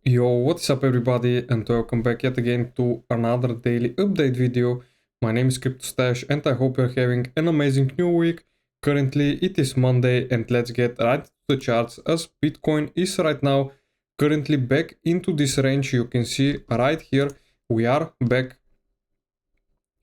Yo, what's up everybody, and welcome back yet again to another daily update video. My name is CryptoStash and I hope you're having an amazing new week. Currently it is Monday and let's get right to the charts as Bitcoin is right now currently back into this range. You can see right here we are back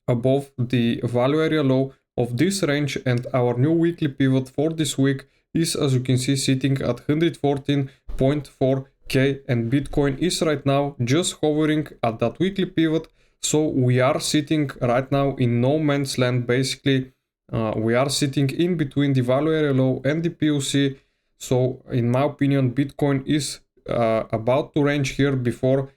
above the value area low of this range, and our new weekly pivot for this week is, as you can see, sitting at 114.4k, and Bitcoin is right now just hovering at that weekly pivot. So we are sitting right now in no man's land. Basically we are sitting in between the value area low and the POC. So in my opinion, Bitcoin is about to range here before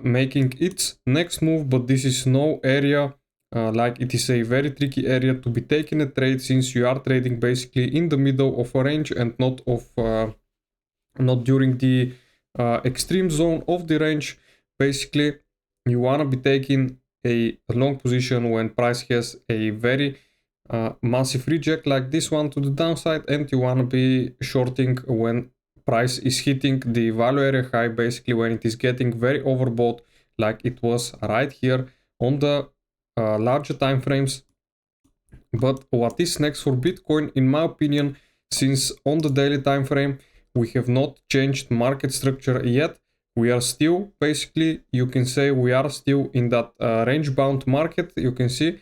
making its next move, but this is no area like it is a very tricky area to be taking a trade, since you are trading basically in the middle of a range and not during the extreme zone of the range. Basically you want to be taking a long position when price has a very massive reject like this one to the downside, and you want to be shorting when price is hitting the value area high, basically when it is getting very overbought like it was right here on the larger time frames. But what is next for Bitcoin, in my opinion, since on the daily time frame we have not changed market structure yet, we are still basically, you can say, we are still in that range bound market, you can see,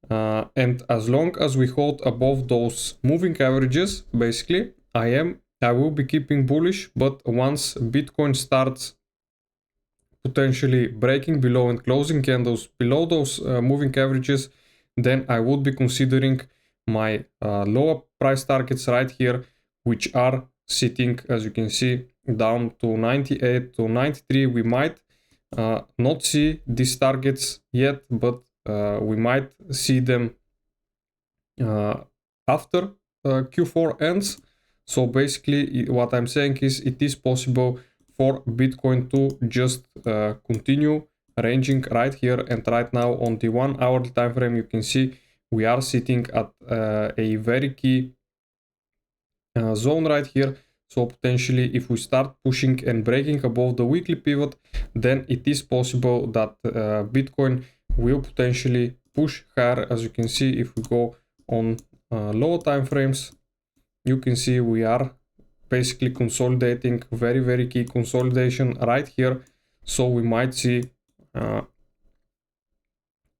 and as long as we hold above those moving averages, basically I will be keeping bullish. But once Bitcoin starts potentially breaking below and closing candles below those moving averages, then I would be considering my lower price targets right here, which are sitting, as you can see, down to 98 to 93. We might not see these targets yet, but we might see them after Q4 ends. So basically what I'm saying is it is possible for Bitcoin to just continue ranging right here. And right now on the 1 hour time frame, you can see we are sitting at a very key zone right here. So potentially if we start pushing and breaking above the weekly pivot, then it is possible that Bitcoin will potentially push higher. As you can see, if we go on lower time frames, you can see we are basically consolidating, very key consolidation right here. So we might see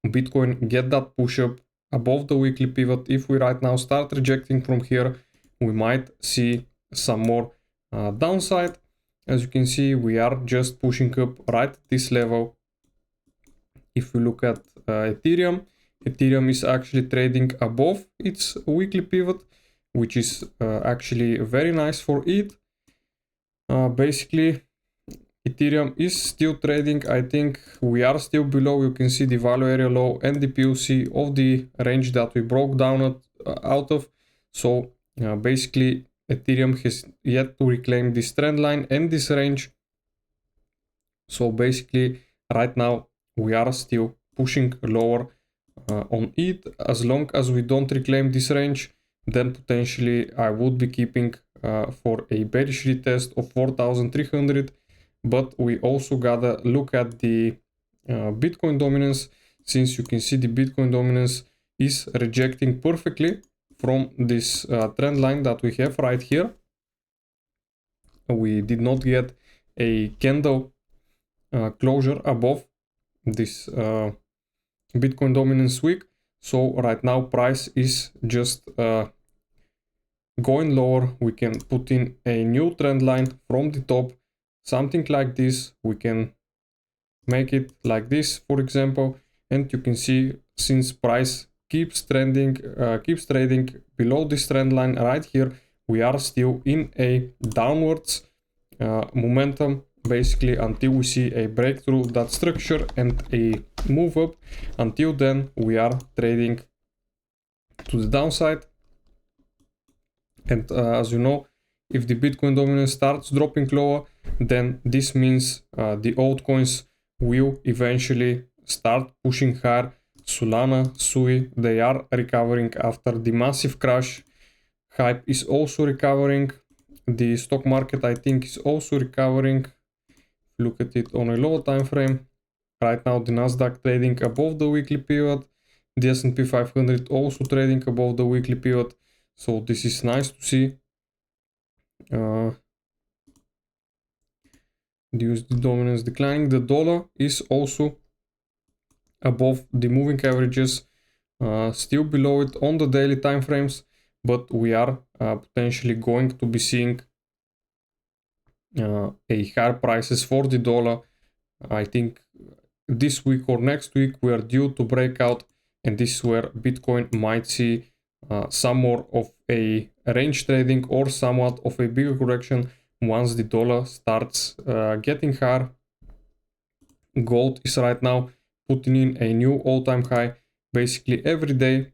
Bitcoin get that push up above the weekly pivot. If we right now start rejecting from here, we might see some more downside. As you can see, we are just pushing up right at this level. If we look at Ethereum is actually trading above its weekly pivot, which is actually very nice for it. Basically Ethereum is still trading. I think we are still below, you can see the value area low and the POC of the range that we broke down out of. So basically Ethereum has yet to reclaim this trend line and this range. So basically right now we are still pushing lower on it. As long as we don't reclaim this range, then potentially I would be keeping for a bearish retest of 4,300. But we also gotta look at the Bitcoin dominance, since you can see the Bitcoin dominance is rejecting perfectly from this trend line that we have right here. We did not get a candle closure above this Bitcoin dominance week. So right now price is just going lower. We can put in a new trend line from the top, something like this. We can make it like this, for example, and you can see, since price keeps trading below this trend line right here, we are still in a downwards momentum, basically until we see a breakthrough that structure and a move up. Until then we are trading to the downside. And as you know, if the Bitcoin dominance starts dropping lower, then this means the altcoins will eventually start pushing higher. Solana, Sui, they are recovering after the massive crash. Hype is also recovering. The stock market, I think, is also recovering. Look at it on a lower time frame. Right now the Nasdaq trading above the weekly pivot. The S&P 500 also trading above the weekly pivot. So this is nice to see. The USD dominance declining. The dollar is also above the moving averages, still below it on the daily time frames, but we are potentially going to be seeing a higher prices for the dollar. I think this week or next week we are due to break out, and this is where Bitcoin might see some more of a range trading or somewhat of a bigger correction once the dollar starts getting higher. Gold is right now putting in a new all-time high basically every day,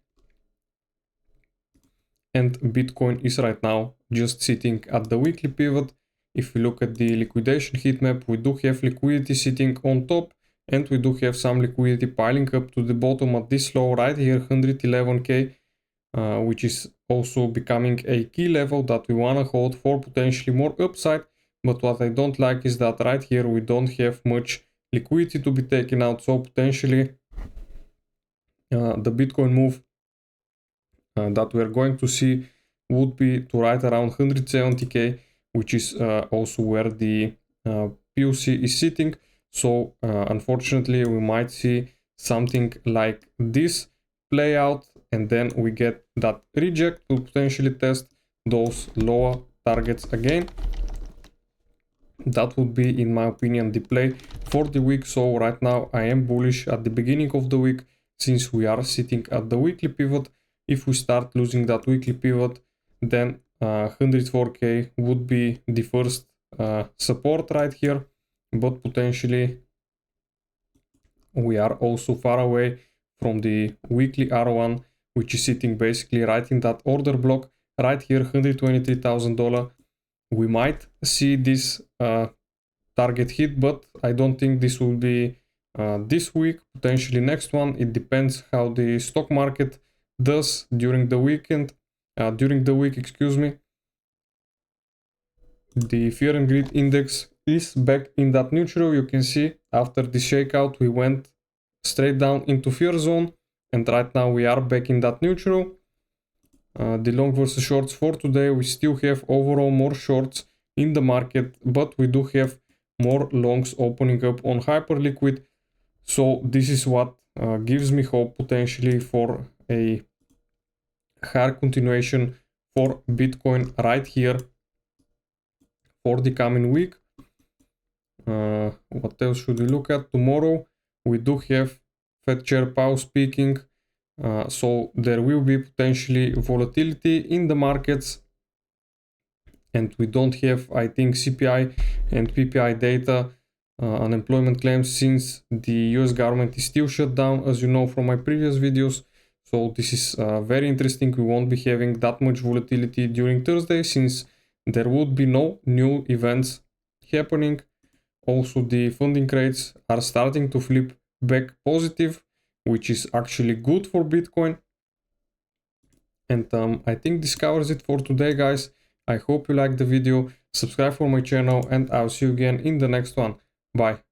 and Bitcoin is right now just sitting at the weekly pivot. If we look at the liquidation heat map, we do have liquidity sitting on top, and we do have some liquidity piling up to the bottom at this low right here, 111k, which is also becoming a key level that we want to hold for potentially more upside. But what I don't like is that right here we don't have much liquidity to be taken out, so potentially the Bitcoin move that we're going to see would be to right around 170k, which is also where the POC is sitting. So unfortunately we might see something like this play out, and then we get that reject to potentially test those lower targets again. That would be, in my opinion, the play for the week. So right now I am bullish at the beginning of the week, since we are sitting at the weekly pivot. If we start losing that weekly pivot, then 104k would be the first support right here, but potentially we are also far away from the weekly R1, which is sitting basically right in that order block right here, $123,000. We might see this target hit, but I don't think this will be this week, potentially next one. It depends how the stock market does during the weekend, during the week, excuse me. The fear and greed index is back in that neutral. You can see after the shakeout we went straight down into fear zone, and right now we are back in that neutral. The long versus shorts for today, we still have overall more shorts in the market, but we do have more longs opening up on hyperliquid. So this is what gives me hope potentially for a higher continuation for Bitcoin right here for the coming week. What else should we look at? Tomorrow we do have Fed Chair Powell speaking, so there will be potentially volatility in the markets, and we don't have, I think, CPI and PPI data, unemployment claims, since the US government is still shut down, as you know from my previous videos. So this is very interesting. We won't be having that much volatility during Thursday, since there would be no new events happening. Also, the funding rates are starting to flip back positive, which is actually good for Bitcoin. And I think this covers it for today, guys. I hope you liked the video. Subscribe for my channel, and I'll see you again in the next one. Bye.